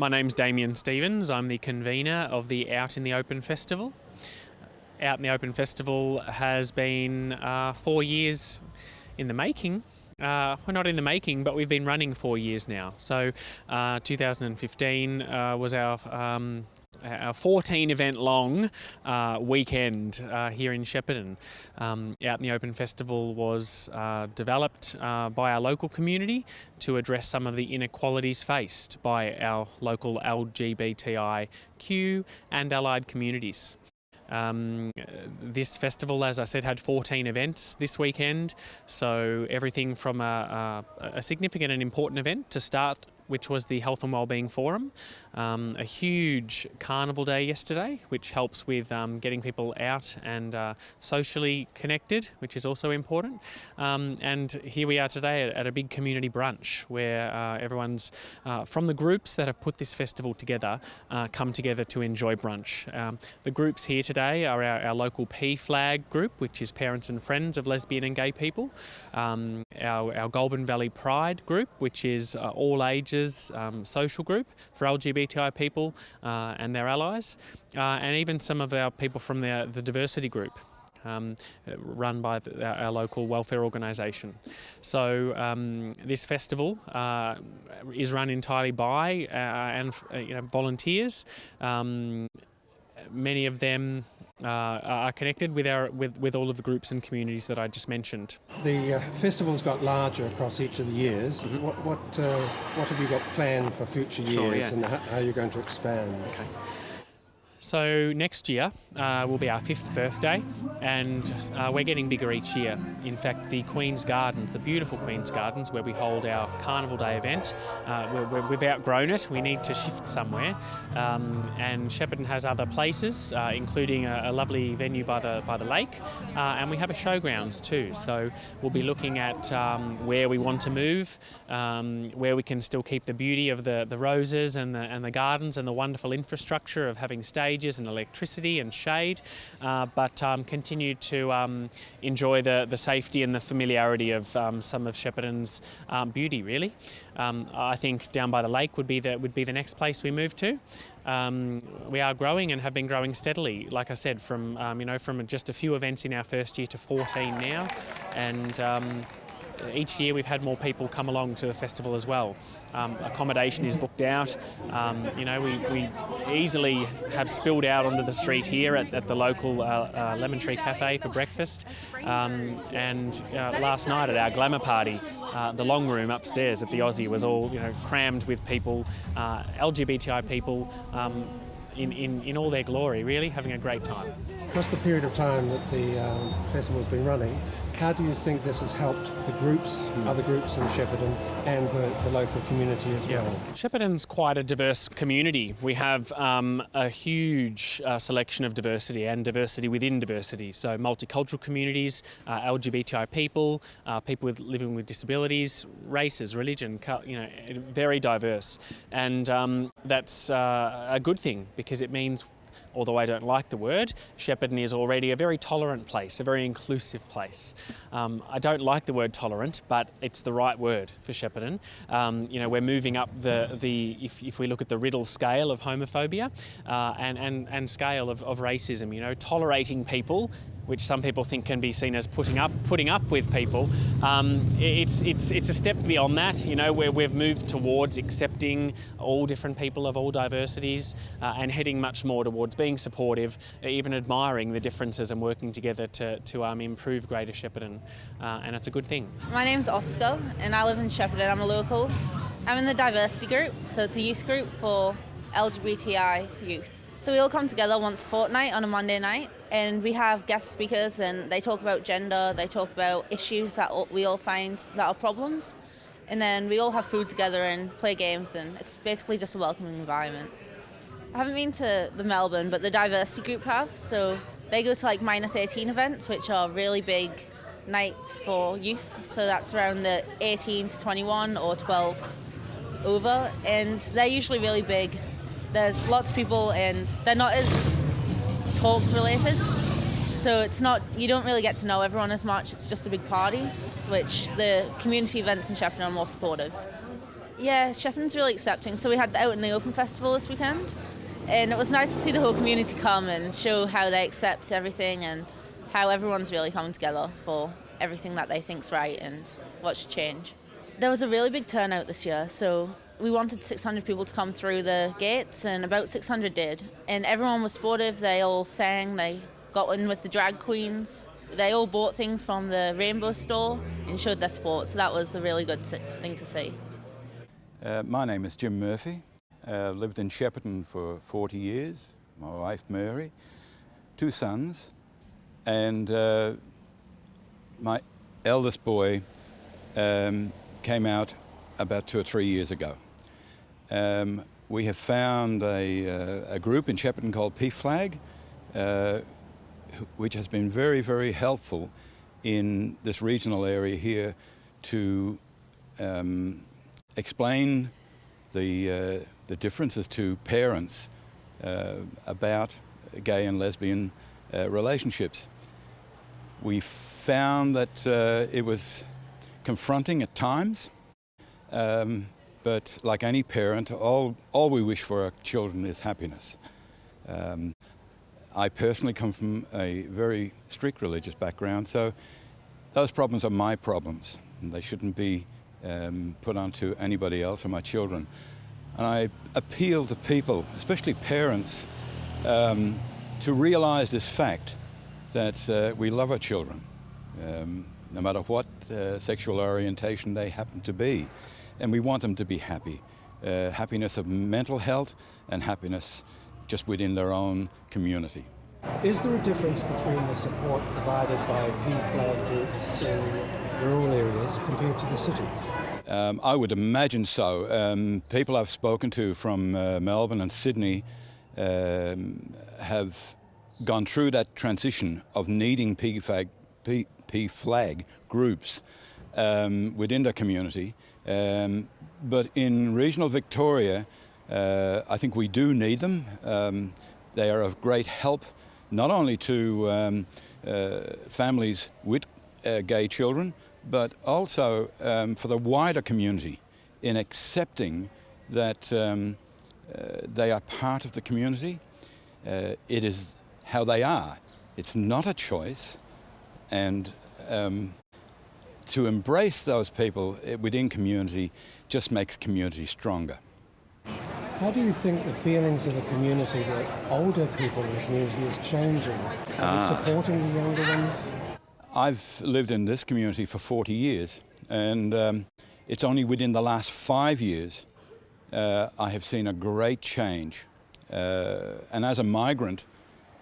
My name's Damien Stevens. I'm the convener of the Out in the Open Festival. Out in the Open Festival has been 4 years in the making. We're not in the making, but we've been running 4 years now. So 2015 was our 14 event long weekend here in Shepparton. Out in the Open Festival was developed by our local community to address some of the inequalities faced by our local LGBTIQ and allied communities. This festival, as I said, had 14 events this weekend, so everything from a significant and important event to start, which was the Health and Wellbeing Forum, a huge Carnival day yesterday, which helps with getting people out and socially connected, which is also important. And here we are today at a big community brunch where everyone's from the groups that have put this festival together come together to enjoy brunch. The groups here today are our local PFLAG group, which is Parents and Friends of Lesbian and Gay People, our Goulburn Valley Pride group, which is all ages social group for LGBTI people and their allies, and even some of our people from the diversity group run by our local welfare organisation. So this festival is run entirely by volunteers. Many of them are connected with all of the groups and communities that I just mentioned. The festival's got larger across each of the years. Mm-hmm. What have you got planned for future years? Sure, yeah. And how are you going to expand? Okay. So next year will be our 5th birthday, and we're getting bigger each year. In fact, the Queen's Gardens, the beautiful Queen's Gardens, where we hold our Carnival Day event, we've outgrown it. We need to shift somewhere, and Shepparton has other places, including a lovely venue by the lake, and we have a showgrounds too. So we'll be looking at where we want to move, where we can still keep the beauty of the roses and the gardens and the wonderful infrastructure of having stages and electricity and shade, but continue to enjoy the safety and the familiarity of some of Shepparton's beauty, really. I think down by the lake would be the next place we move to. We are growing and have been growing steadily, like I said, from just a few events in our first year to 14 now, and each year we've had more people come along to the festival as well. Accommodation is booked out. We easily have spilled out onto the street here at the local Lemon Tree Cafe for breakfast. And last night at our glamour party, the long room upstairs at the Aussie was all crammed with people, LGBTI people, in all their glory, really having a great time. Across the period of time that the festival's been running, how do you think this has helped the groups, other groups in Shepparton, and the local community as well? Shepparton's quite a diverse community. We have a huge selection of diversity and diversity within diversity. So multicultural communities, LGBTI people, people living with disabilities, races, religion, very diverse. And that's a good thing, because it means, although I don't like the word, Shepparton is already a very tolerant place, a very inclusive place. I don't like the word tolerant, but it's the right word for Shepparton. We're moving up if we look at the Riddell scale of homophobia and scale of racism, tolerating people, which some people think can be seen as putting up with people. It's a step beyond that, where we've moved towards accepting all different people of all diversities and heading much more towards being supportive, even admiring the differences and working together to improve Greater Shepparton, and it's a good thing. My name's Oscar and I live in Shepparton. I'm a local. I'm in the diversity group, so it's a youth group for LGBTI youth. So we all come together once a fortnight on a Monday night, and we have guest speakers, and they talk about gender, they talk about issues that we all find that are problems, and then we all have food together and play games, and it's basically just a welcoming environment. I haven't been to the Melbourne, but the diversity group have, so they go to -18 events, which are really big nights for youth, so that's around the 18 to 21 or 12 over, and they're usually really big. There's lots of people and they're not as talk related, so you don't really get to know everyone as much. It's just a big party, which the community events in Shepparton are more supportive. Yeah, Shepparton's really accepting. So we had the Out in the Open Festival this weekend, and it was nice to see the whole community come and show how they accept everything and how everyone's really coming together for everything that they think's right and what should change. There was a really big turnout this year, so we wanted 600 people to come through the gates, and about 600 did. And everyone was supportive. They all sang. They got in with the drag queens. They all bought things from the Rainbow store and showed their support. So that was a really good thing to see. My name is Jim Murphy. Lived in Shepparton for 40 years. My wife Mary, 2 sons, and my eldest boy came out about 2 or 3 years ago. We have found a group in Shepparton called PFLAG, which has been very, very helpful in this regional area here to explain the differences to parents about gay and lesbian relationships. We found that it was confronting at times, but like any parent, all we wish for our children is happiness. I personally come from a very strict religious background, so those problems are my problems, and they shouldn't be put onto anybody else or my children. And I appeal to people, especially parents, to realise this fact that we love our children, no matter what sexual orientation they happen to be, and we want them to be happy. Happiness of mental health and happiness just within their own community. Is there a difference between the support provided by PFLAG groups in rural areas compared to the cities? I would imagine so. People I've spoken to from Melbourne and Sydney have gone through that transition of needing PFLAG groups within their community. But in regional Victoria, I think we do need them. They are of great help, not only to families with gay children, but also for the wider community in accepting that they are part of the community. It is how they are. It's not a choice, and to embrace those people within community just makes community stronger. How do you think the feelings of the community, the older people in the community, is changing? Are they supporting the younger ones? I've lived in this community for 40 years, and it's only within the last 5 years I have seen a great change. And as a migrant,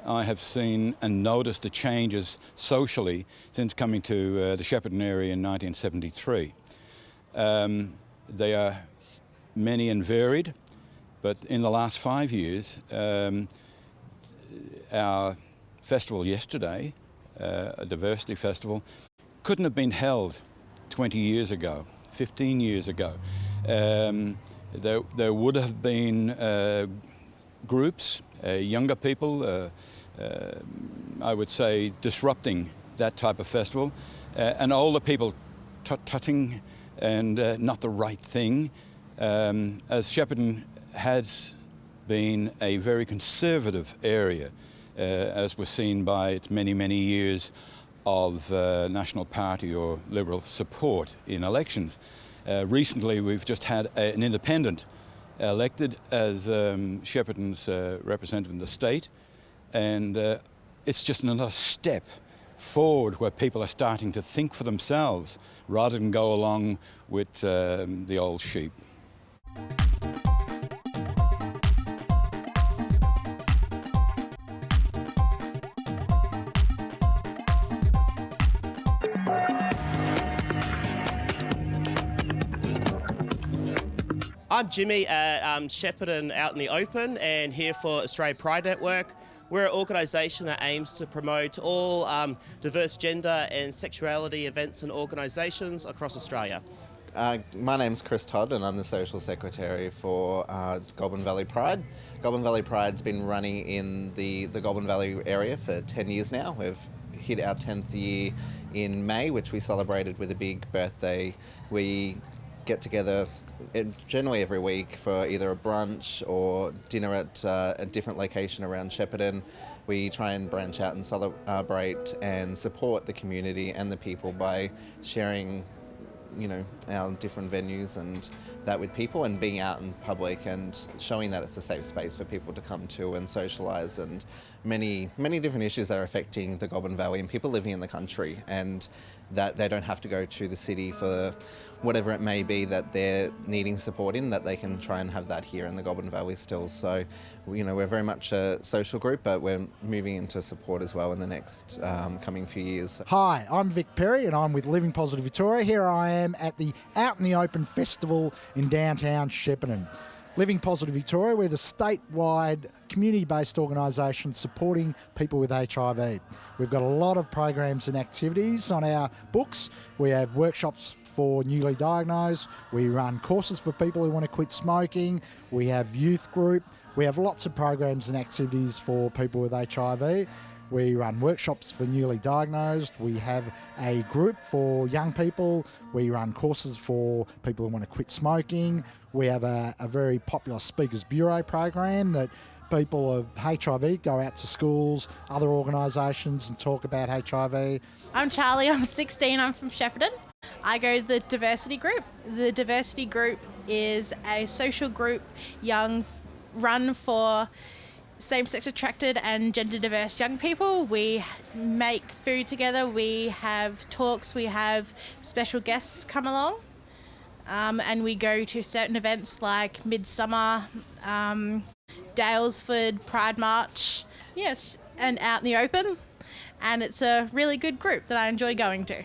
I have seen and noticed the changes socially since coming to the Shepparton area in 1973. They are many and varied, but in the last 5 years, our festival yesterday, a diversity festival, couldn't have been held 20 years ago, 15 years ago. There would have been groups, younger people, I would say disrupting that type of festival, and older people tutting and not the right thing. As Shepparton has been a very conservative area, as was seen by its many, many years of National Party or Liberal support in elections. Recently we've just had an independent elected as Shepparton's representative in the state, and it's just another step forward where people are starting to think for themselves rather than go along with the old sheep. I'm Jimmy at Shepparton Out in the Open and here for Australia Pride Network. We're an organisation that aims to promote all diverse gender and sexuality events and organisations across Australia. My name's Chris Todd and I'm the Social Secretary for Goulburn Valley Pride. Goulburn Valley Pride's been running in the Goulburn Valley area for 10 years now. We've hit our 10th year in May, which we celebrated with a big birthday. We get together generally every week for either a brunch or dinner at a different location around Shepparton. We try and branch out and celebrate and support the community and the people by sharing, our different venues and that with people, and being out in public and showing that it's a safe space for people to come to and socialise, and many different issues that are affecting the Goulburn Valley and people living in the country, and that they don't have to go to the city for whatever it may be that they're needing support in, that they can try and have that here in the Goulburn Valley still. So, we're very much a social group, but we're moving into support as well in the next coming few years. Hi, I'm Vic Perry and I'm with Living Positive Victoria. Here I am at the Out in the Open Festival in downtown Shepparton. Living Positive Victoria, we're the statewide community-based organisation supporting people with HIV. We've got a lot of programs and activities on our books. We have workshops for newly diagnosed. We run courses for people who want to quit smoking. We have youth group. We have lots of programs and activities for people with HIV. We run workshops for newly diagnosed. We have a group for young people. We run courses for people who want to quit smoking. We have a very popular Speakers Bureau program that people of HIV go out to schools, other organisations and talk about HIV. I'm Charlie, I'm 16, I'm from Shepparton. I go to the diversity group. The diversity group is a social group run for same-sex attracted and gender diverse young people. We make food together, we have talks, we have special guests come along, and we go to certain events like Midsummer, Dalesford, Pride March, yes, and Out in the Open, and it's a really good group that I enjoy going to.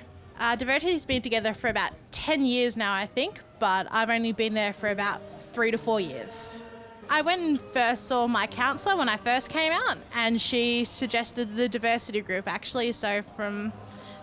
Diversity's been together for about 10 years now, I think, but I've only been there for about 3 to 4 years. I went and first saw my counsellor when I first came out, and she suggested the diversity group actually, so from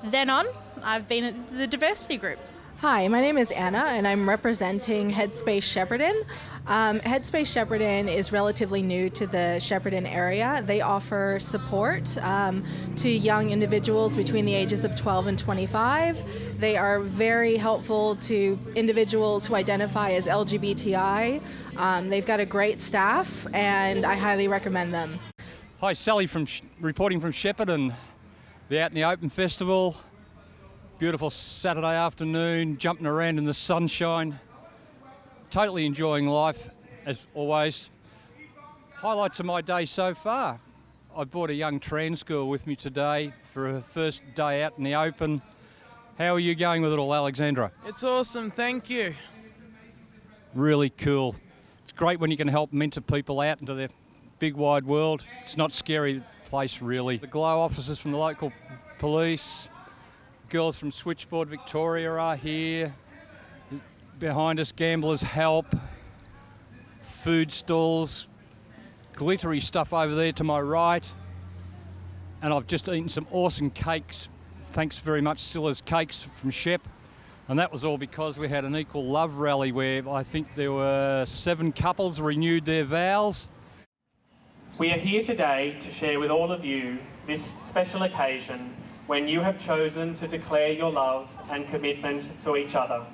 then on I've been at the diversity group. Hi, my name is Anna and I'm representing Headspace Shepparton. Headspace Shepparton is relatively new to the Shepparton area. They offer support to young individuals between the ages of 12 and 25. They are very helpful to individuals who identify as LGBTI. They've got a great staff and I highly recommend them. Hi, Sally reporting from Shepparton, the Out in the Open Festival. Beautiful Saturday afternoon, jumping around in the sunshine. Totally enjoying life, as always. Highlights of my day so far. I brought a young trans girl with me today for her first day out in the open. How are you going with it all, Alexandra? It's awesome, thank you. Really cool. It's great when you can help mentor people out into their big wide world. It's not a scary place, really. The GLOW officers from the local police, girls from Switchboard Victoria are here. Behind us, Gamblers Help, food stalls, glittery stuff over there to my right. And I've just eaten some awesome cakes. Thanks very much, Silla's Cakes from Shep. And that was all because we had an equal love rally where I think there were 7 couples renewed their vows. We are here today to share with all of you this special occasion when you have chosen to declare your love and commitment to each other.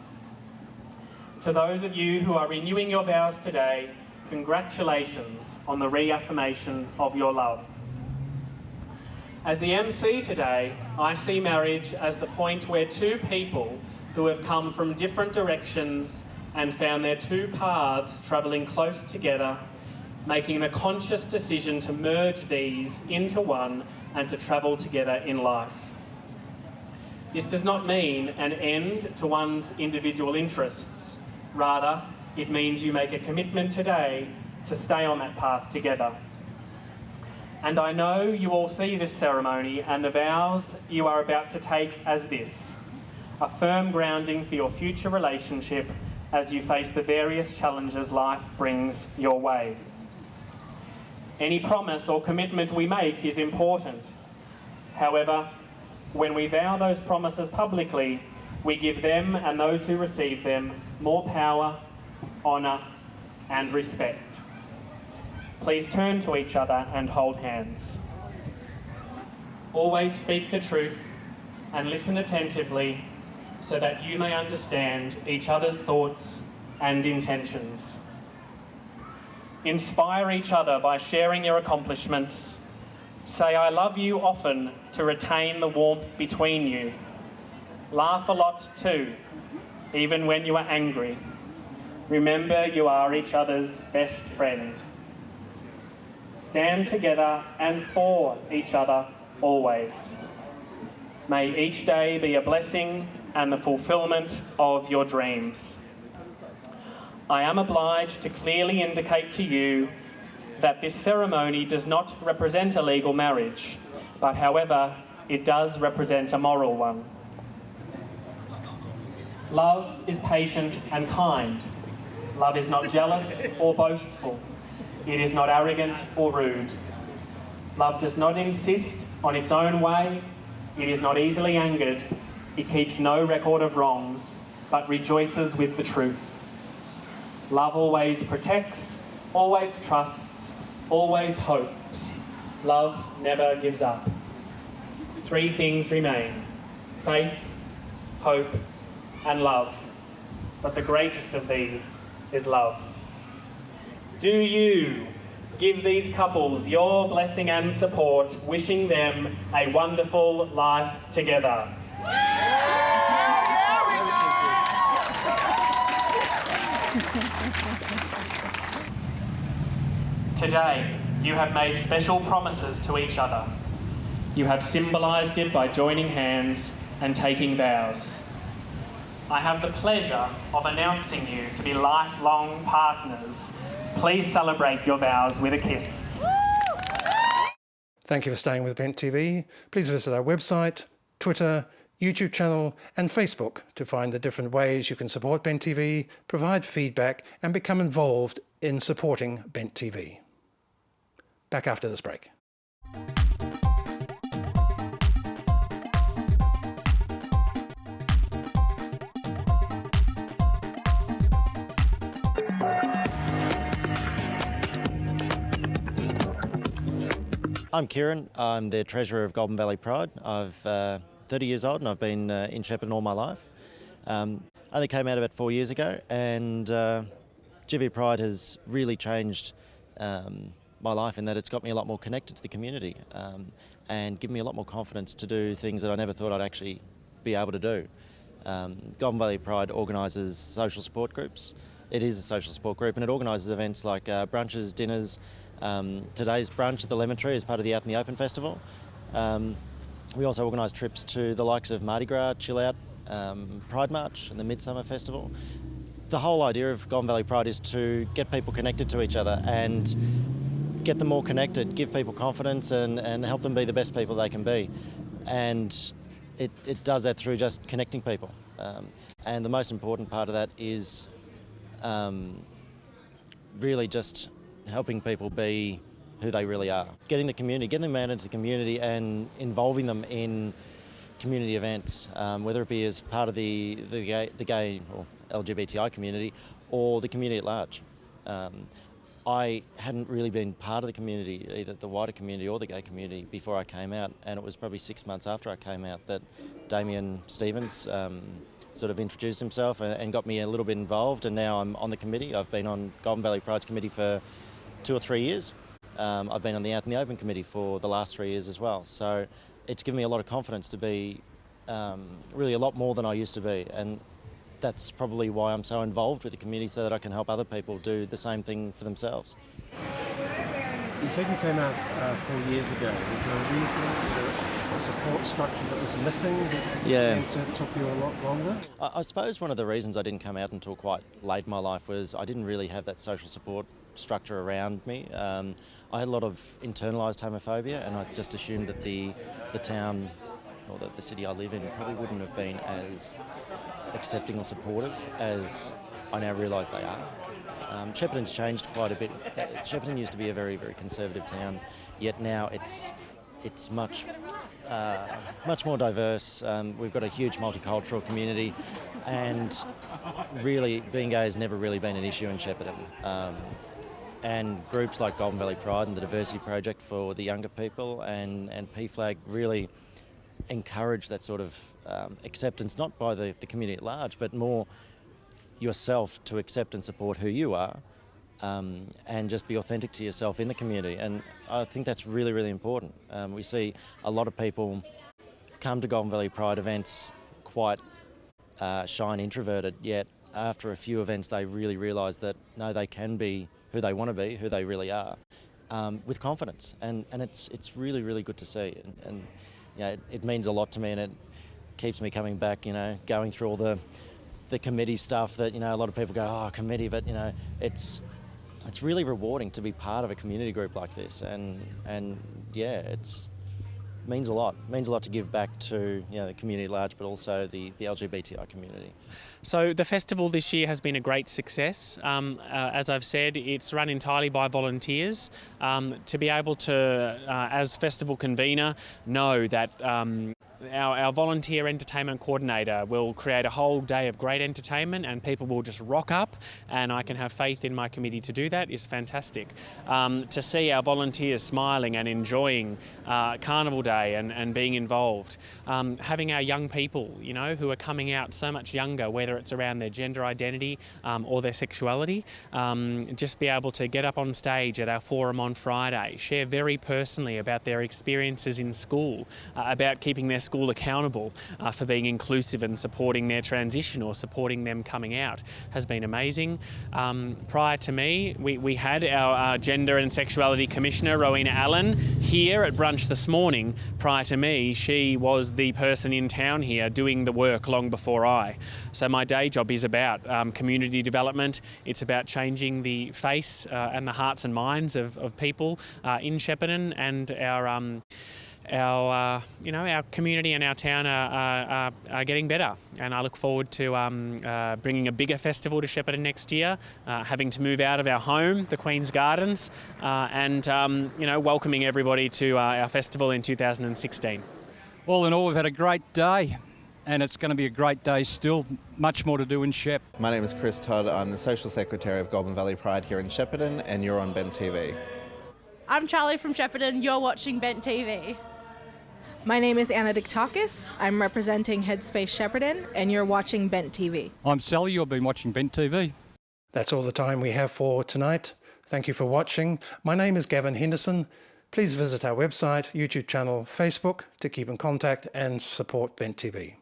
To those of you who are renewing your vows today, congratulations on the reaffirmation of your love. As the MC today, I see marriage as the point where 2 people who have come from different directions and found their 2 paths travelling close together, making the conscious decision to merge these into one and to travel together in life. This does not mean an end to one's individual interests. Rather, it means you make a commitment today to stay on that path together. And I know you all see this ceremony and the vows you are about to take as this, a firm grounding for your future relationship as you face the various challenges life brings your way. Any promise or commitment we make is important. However, when we vow those promises publicly, we give them and those who receive them more power, honour and respect. Please turn to each other and hold hands. Always speak the truth and listen attentively, so that you may understand each other's thoughts and intentions. Inspire each other by sharing your accomplishments. Say I love you often to retain the warmth between you. Laugh a lot too, even when you are angry. Remember you are each other's best friend. Stand together and for each other always. May each day be a blessing and the fulfilment of your dreams. I am obliged to clearly indicate to you that this ceremony does not represent a legal marriage, but however, it does represent a moral one. Love is patient and kind. Love is not jealous or boastful. It is not arrogant or rude. Love does not insist on its own way. It is not easily angered. It keeps no record of wrongs, but rejoices with the truth. Love always protects, always trusts, always hopes. Love never gives up. 3 things remain: faith, hope, and love. But the greatest of these is love. Do you give these couples your blessing and support, wishing them a wonderful life together? Today, you have made special promises to each other. You have symbolised it by joining hands and taking vows. I have the pleasure of announcing you to be lifelong partners. Please celebrate your vows with a kiss. Thank you for staying with Bent TV. Please visit our website, Twitter, YouTube channel and Facebook to find the different ways you can support Bent TV, provide feedback and become involved in supporting Bent TV. Back after this break. I'm Kieran. I'm the treasurer of Goulburn Valley Pride. I've 30 years old and I've been in Shepparton all my life. I only came out about 4 years ago, and GV Pride has really changed my life in that it's got me a lot more connected to the community and given me a lot more confidence to do things that I never thought I'd actually be able to do. Goulburn Valley Pride organises social support groups. It is a social support group, and it organises events like brunches, dinners. Today's brunch at the Lemon Tree is part of the OUTintheOPEN Festival. We also organise trips to the likes of Mardi Gras, Chill Out, Pride March and the Midsummer Festival. The whole idea of Goulburn Valley Pride is to get people connected to each other and get them more connected, give people confidence and help them be the best people they can be. And it does that through just connecting people. And the most important part of that is really just helping people be who they really are. Getting them out into the community and involving them in community events, whether it be as part of the gay or LGBTI community or the community at large. I hadn't really been part of the community, either the wider community or the gay community, before I came out, and it was probably 6 months after I came out that Damien Stevens sort of introduced himself and got me a little bit involved, and now I'm on the committee. I've been on Goulburn Valley Pride's committee for 2 or 3 years. I've been on the OUTintheOPEN committee for the last 3 years as well. So it's given me a lot of confidence to be really a lot more than I used to be. And that's probably why I'm so involved with the community, so that I can help other people do the same thing for themselves. You said you came out 4 years ago. Was there a reason, a support structure that was missing that took you a lot longer? I suppose one of the reasons I didn't come out until quite late in my life was I didn't really have that social support structure around me. I had a lot of internalised homophobia, and I just assumed that the town or the city I live in probably wouldn't have been as accepting or supportive as I now realise they are. Shepparton's changed quite a bit. Shepparton used to be a very, very conservative town, yet now it's much more diverse. We've got a huge multicultural community, and really being gay has never really been an issue in Shepparton. And groups like Goulburn Valley Pride and the Diversity Project for the younger people and PFLAG really encourage that sort of acceptance, not by the community at large, but more yourself to accept and support who you are, and just be authentic to yourself in the community. And I think that's really, really important. We see a lot of people come to Goulburn Valley Pride events quite shy and introverted, yet after a few events they really realise that no, they can be who they want to be, who they really are, with confidence. And it's really, really good to see. And you know, it means a lot to me, and it keeps me coming back, you know, going through all the committee stuff that, you know, a lot of people go, oh, committee, but, you know, it's really rewarding to be part of a community group like this. And yeah, means a lot. It means a lot to give back to, you know, the community at large, but also the LGBTI community. So the festival this year has been a great success. As I've said, it's run entirely by volunteers. To be able to, as festival convener, know that our volunteer entertainment coordinator will create a whole day of great entertainment and people will just rock up, and I can have faith in my committee to do that is fantastic. To see our volunteers smiling and enjoying Carnival Day and being involved. Having our young people, you know, who are coming out so much younger, whether it's around their gender identity or their sexuality, just be able to get up on stage at our forum on Friday, share very personally about their experiences in school, about keeping their school accountable for being inclusive and supporting their transition or supporting them coming out has been amazing. Prior to me, we had our Gender and Sexuality Commissioner, Rowena Allen, here at Brunch this morning. Prior to me, she was the person in town here doing the work long before I. So my day job is about community development. It's about changing the face and the hearts and minds of people in Shepparton, and our community and our town are getting better, and I look forward to bringing a bigger festival to Shepparton next year, having to move out of our home, the Queen's Gardens, and welcoming everybody to our festival in 2016. All in all, we've had a great day, and it's going to be a great day still. Much more to do in Shep. My name is Chris Todd. I'm the Social Secretary of Goulburn Valley Pride here in Shepparton, and you're on Bent TV. I'm Charlie from Shepparton. You're watching Bent TV. My name is Anna Diktakis. I'm representing Headspace Shepparton, and you're watching Bent TV. I'm Sally. You've been watching Bent TV. That's all the time we have for tonight. Thank you for watching. My name is Gavin Henderson. Please visit our website, YouTube channel, Facebook to keep in contact and support Bent TV.